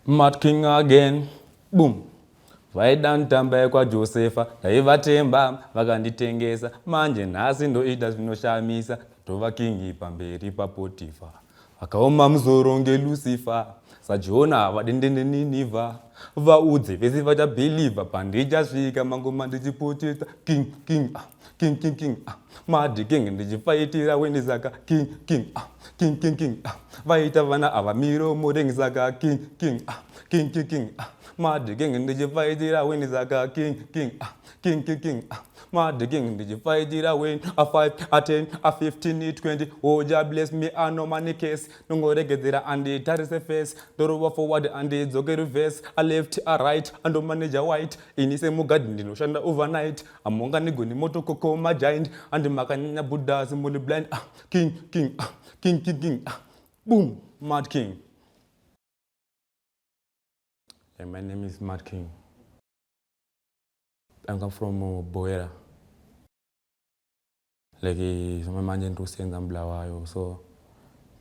Mad King again. Boom. Vaidantamba kwa Josefa ndaivatemba vakanditengesa manje nhasi ndoita zvinoshamisa tova kingi pamberi paPotifa vakaoma muzoro ngeLucifer sajona havadendendeniva vaudze vese vachabhilivha pandichasvika mangoma ndichipotesa king Mad King ndichifaitira wendisaka king vaita vana ava miromo rengisaka king Mad King ndichifaitira wendisaka king Mad King ndichifaitira when a 5 a 10 a 15 20 oh ja bless me I know money case nongoregedzera anditarise face ndorova forward andidzoke reverse a left a right ando manager white inise mugadi ndinoshanda overnight amonga nigoni motokoko giant andimakanyanya buddhas muli blind king boom Mad King. Hey, my name is Mad King. I'm from Bulawayo. Like some man to sing in Bulawayo, so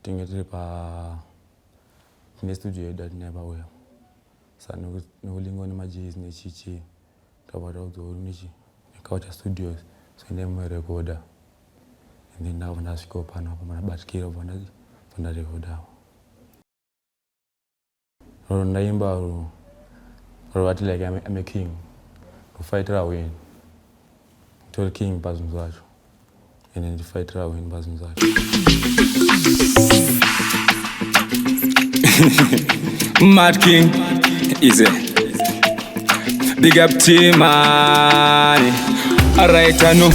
thing it pa in studio that never will. So no lingo ni majis ni chichi. Tabata uzo nichi. Nikawacha studios, so name recorder. And then now when I scope and up my battery of one recorder. Naimba or like I'm a king. To fight her win. Tell king Bazumzaj. And then the fight her win Bazumzaj. Mad King is it. Big up Tman. Alright, I know.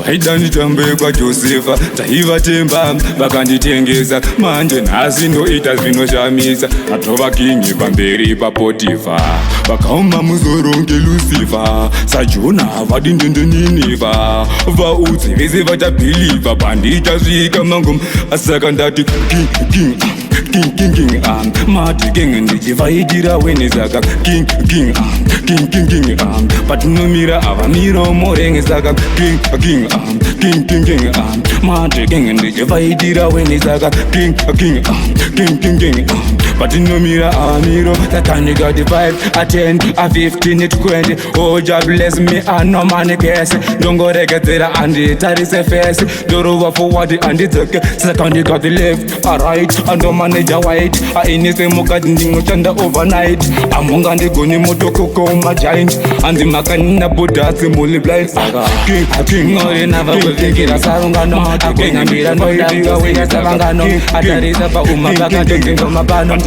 Vaidanitambe kwa Josefa taivatemba vakanditengesa manje nhasi ndoita zvinoshamisa atova kingi pamberi paPotifa vakaoma muzoro ngeLucifer sajona havadindendeniniva vaudze vese vachabhilivha pandichasvika mangoma asaka ndati king Mad King ndichifaitira wenisaka king patinomira ava miromo rengisaka king Mad King ndichifaitira wenisaka king patinomira ava miro tatandikati 5 a 10 a 15 20 oh ja bless me I know money case ndongoregedzera anditarise face ndorova forward andidzoke saka ndikati left a right ando manager white ainise mukati ndinoshanda overnight amonga ndigoni motokoko giant andimakanyanya buddhas muli blind saka king orinava kuzvikira sarungano akunyambira ndodaga wenya savangano atarisa pauma pakatodzinga mapano